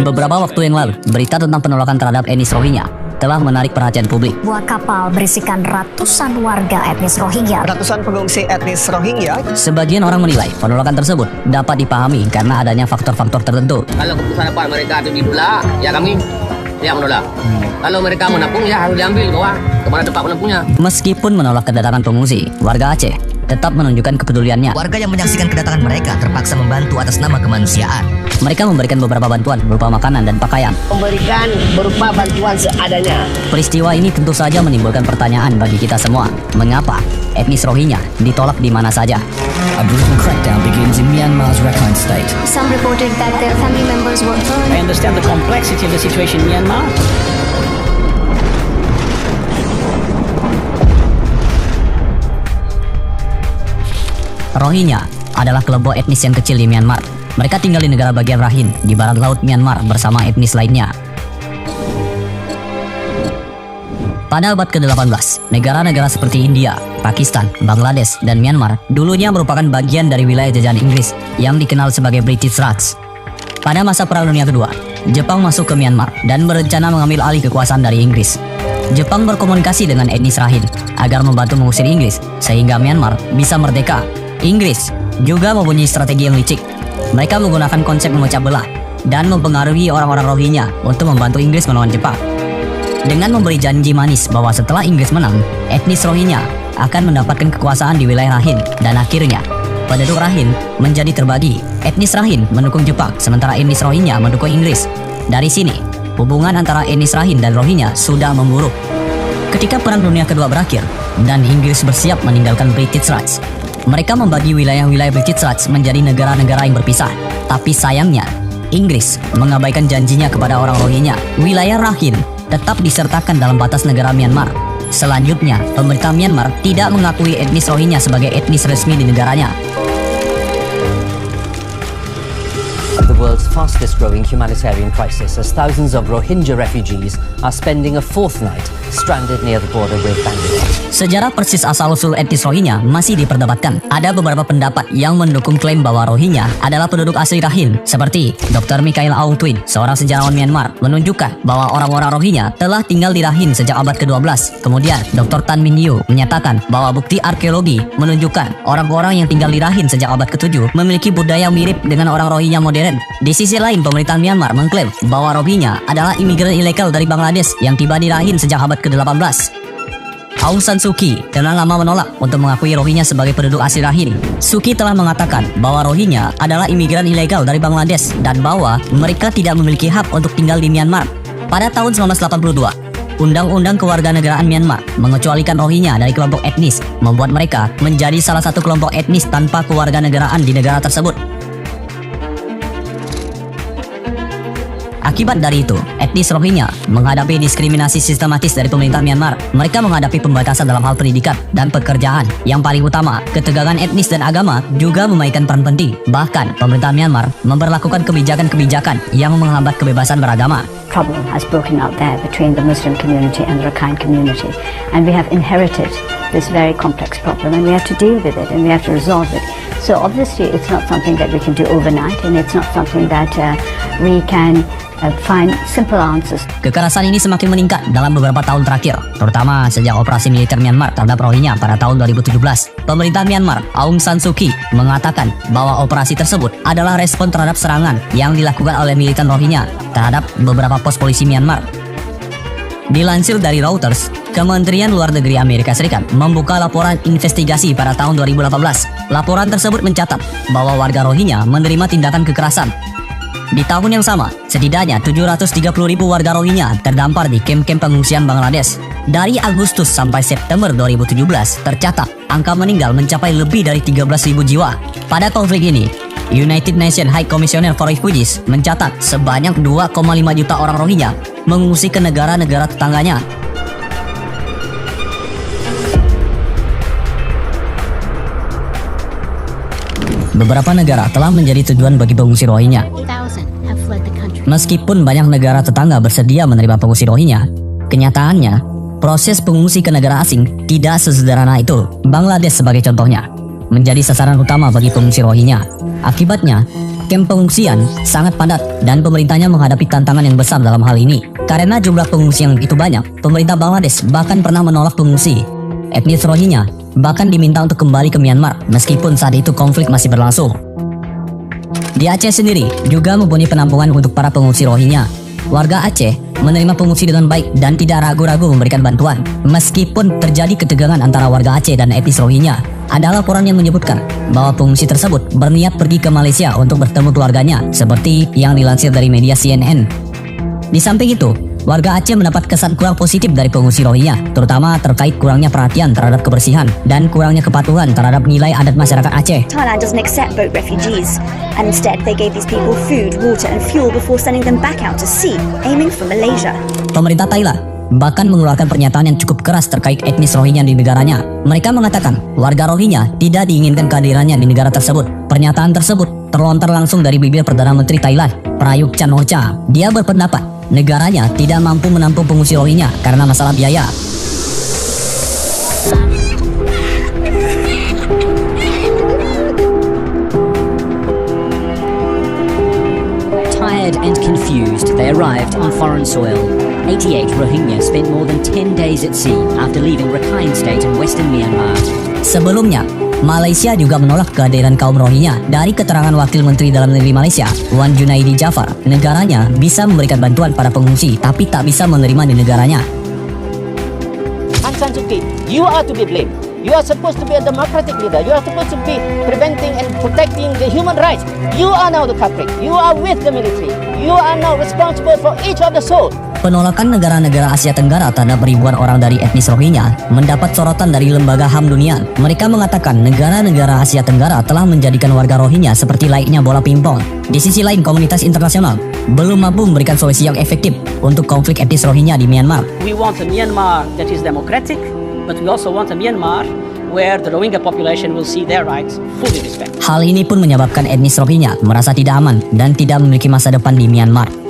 Beberapa waktu yang lalu, berita tentang penolakan terhadap etnis Rohingya telah menarik perhatian publik. Buah kapal berisikan ratusan warga etnis Rohingya. Ratusan pengungsi etnis Rohingya. Sebagian orang menilai penolakan tersebut dapat dipahami karena adanya faktor-faktor tertentu. Kalau keputusan apa mereka itu ditolak, ya kami tidak menolak. Kalau mereka menampung, ya harus diambil kemana tempat menampungnya. Meskipun menolak kedatangan pengungsi, warga Aceh tetap menunjukkan kepeduliannya. Warga yang menyaksikan kedatangan mereka terpaksa membantu atas nama kemanusiaan. Mereka memberikan beberapa bantuan berupa makanan dan pakaian. Memberikan berupa bantuan seadanya. Peristiwa ini tentu saja menimbulkan pertanyaan bagi kita semua. Mengapa etnis Rohingya ditolak di mana saja? A brutal crackdown begins in Myanmar's Rakhine State. Some reported that their family members were burned. I understand the complexity of the situation in Myanmar. Rohingya adalah kelompok etnis yang kecil di Myanmar. Mereka tinggal di negara bagian Rakhine di barat laut Myanmar bersama etnis lainnya. Pada abad ke-18, negara-negara seperti India, Pakistan, Bangladesh, dan Myanmar dulunya merupakan bagian dari wilayah jajahan Inggris yang dikenal sebagai British Raj. Pada masa Perang Dunia Kedua, Jepang masuk ke Myanmar dan berencana mengambil alih kekuasaan dari Inggris. Jepang berkomunikasi dengan etnis Rakhine agar membantu mengusir Inggris sehingga Myanmar bisa merdeka. Inggris juga mempunyai strategi yang licik. Mereka menggunakan konsep memecah belah dan mempengaruhi orang-orang Rohingya untuk membantu Inggris melawan Jepang. Dengan memberi janji manis bahwa setelah Inggris menang, etnis Rohingya akan mendapatkan kekuasaan di wilayah Rakhine, dan akhirnya penduduk Rakhine menjadi terbagi. Etnis Rakhine mendukung Jepang, sementara etnis Rohingya mendukung Inggris. Dari sini, hubungan antara etnis Rakhine dan Rohingya sudah memburuk. Ketika Perang Dunia Kedua berakhir dan Inggris bersiap meninggalkan British Raj, mereka membagi wilayah-wilayah British Raj menjadi negara-negara yang berpisah. Tapi sayangnya, Inggris mengabaikan janjinya kepada orang Rohingya. Wilayah Rakhine tetap disertakan dalam batas negara Myanmar. Selanjutnya, pemerintah Myanmar tidak mengakui etnis Rohingya sebagai etnis resmi di negaranya. The world's fastest growing humanitarian crisis, as thousands of Rohingya refugees are spending a fourth night stranded near the border with Bangladesh. Sejarah persis asal-usul etnis Rohingya masih diperdebatkan. Ada beberapa pendapat yang mendukung klaim bahwa Rohingya adalah penduduk asli Rakhine, seperti Dr. Michael Aung Twin, seorang sejarawan Myanmar, menunjukkan bahwa orang-orang Rohingya telah tinggal di Rakhine sejak abad ke-12. Kemudian, Dr. Tan Min Yu menyatakan bahwa bukti arkeologi menunjukkan orang-orang yang tinggal di Rakhine sejak abad ke-7 memiliki budaya mirip dengan orang Rohingya modern. Di sisi lain, pemerintah Myanmar mengklaim bahwa Rohingya adalah imigran ilegal dari Bangladesh yang tiba di Rakhine sejak abad ke-18. Aung San Suu Kyi telah lama menolak untuk mengakui Rohingya sebagai penduduk asli Rakhine. Suu Kyi telah mengatakan bahwa Rohingya adalah imigran ilegal dari Bangladesh dan bahwa mereka tidak memiliki hak untuk tinggal di Myanmar. Pada tahun 1982, Undang-Undang Kewarganegaraan Myanmar mengecualikan Rohingya dari kelompok etnis, membuat mereka menjadi salah satu kelompok etnis tanpa kewarganegaraan di negara tersebut. Akibat dari itu, etnis Rohingya menghadapi diskriminasi sistematis dari pemerintah Myanmar. Mereka menghadapi pembatasan dalam hal pendidikan dan pekerjaan. Yang paling utama, ketegangan etnis dan agama juga memainkan peran penting. Bahkan, pemerintah Myanmar memberlakukan kebijakan-kebijakan yang menghambat kebebasan beragama. Trouble has broken out there between the Muslim community and the Rakhine community, and we have inherited this very complex problem, and we have to deal with it, and we have to resolve it. So obviously it's not something that we can do overnight, and it's not something that we can find simple answers. Kekerasan ini semakin meningkat dalam beberapa tahun terakhir, terutama sejak operasi militer Myanmar terhadap Rohingya pada tahun 2017. Pemerintah Myanmar, Aung San Suu Kyi, mengatakan bahwa operasi tersebut adalah respon terhadap serangan yang dilakukan oleh militan Rohingya terhadap beberapa pos polisi Myanmar. Dilansir dari Reuters, Kementerian Luar Negeri Amerika Serikat membuka laporan investigasi pada tahun 2018. Laporan tersebut mencatat bahwa warga Rohingya menerima tindakan kekerasan. Di tahun yang sama, setidaknya 730.000 warga Rohingya terdampar di kamp-kamp pengungsian Bangladesh. Dari Agustus sampai September 2017, tercatat angka meninggal mencapai lebih dari 13.000 jiwa. Pada konflik ini, United Nations High Commissioner for Refugees mencatat sebanyak 2,5 juta orang Rohingya mengungsi ke negara-negara tetangganya. Beberapa negara telah menjadi tujuan bagi pengungsi Rohingya. Meskipun banyak negara tetangga bersedia menerima pengungsi Rohingya, kenyataannya proses pengungsi ke negara asing tidak sesederhana itu. Bangladesh sebagai contohnya menjadi sasaran utama bagi pengungsi Rohingya. Akibatnya, Kamp pengungsian sangat padat dan pemerintahnya menghadapi tantangan yang besar dalam hal ini. Karena jumlah pengungsi yang begitu banyak, pemerintah Bangladesh bahkan pernah menolak pengungsi etnis Rohingya, bahkan diminta untuk kembali ke Myanmar meskipun saat itu konflik masih berlangsung. Di Aceh sendiri juga mempunyai penampungan untuk para pengungsi Rohingya. Warga Aceh menerima pengungsi dengan baik dan tidak ragu-ragu memberikan bantuan. Meskipun terjadi ketegangan antara warga Aceh dan etnis Rohingya, ada laporan yang menyebutkan bahwa pengungsi tersebut berniat pergi ke Malaysia untuk bertemu keluarganya, seperti yang dilansir dari media CNN. Di samping itu, warga Aceh mendapat kesan kurang positif dari pengungsi Rohingya, terutama terkait kurangnya perhatian terhadap kebersihan dan kurangnya kepatuhan terhadap nilai adat masyarakat Aceh. Thailand doesn't accept boat refugees, and instead they gave these people food, water and fuel before sending them back out to sea, aiming for Malaysia. Pemerintah Thailand bahkan mengeluarkan pernyataan yang cukup keras terkait etnis Rohingya di negaranya. Mereka mengatakan warga Rohingya tidak diinginkan kehadirannya di negara tersebut. Pernyataan tersebut terlontar langsung dari bibir Perdana Menteri Thailand, Prayut Chan-o-cha. Dia berpendapat negaranya tidak mampu menampung pengungsi Rohingya karena masalah biaya. Tired and confused, they arrived on foreign soil. 88 Rohingya spent more than 10 days at sea after leaving Rakhine State in western Myanmar. Sebelumnya, Malaysia juga menolak kehadiran kaum Rohingya. Dari keterangan Wakil Menteri Dalam Negeri Malaysia, Wan Junaidi Jafar, negaranya bisa memberikan bantuan para pengungsi tapi tak bisa menerima di negaranya. Aung San Suu Kyi, you are to be blamed. You are supposed to be a democratic leader. You are supposed to be preventing and protecting the human rights. You are now the culprit. You are with the military. You are now responsible for each of the souls. Penolakan negara-negara Asia Tenggara terhadap ribuan orang dari etnis Rohingya mendapat sorotan dari Lembaga HAM Dunia. Mereka mengatakan negara-negara Asia Tenggara telah menjadikan warga Rohingya seperti layaknya bola pingpong. Di sisi lain, komunitas internasional belum mampu memberikan solusi yang efektif untuk konflik etnis Rohingya di Myanmar. We want a Myanmar that is democratic, but we also want a Myanmar where the Rohingya population will see their rights fully respected. Hal ini pun menyebabkan etnis Rohingya merasa tidak aman dan tidak memiliki masa depan di Myanmar.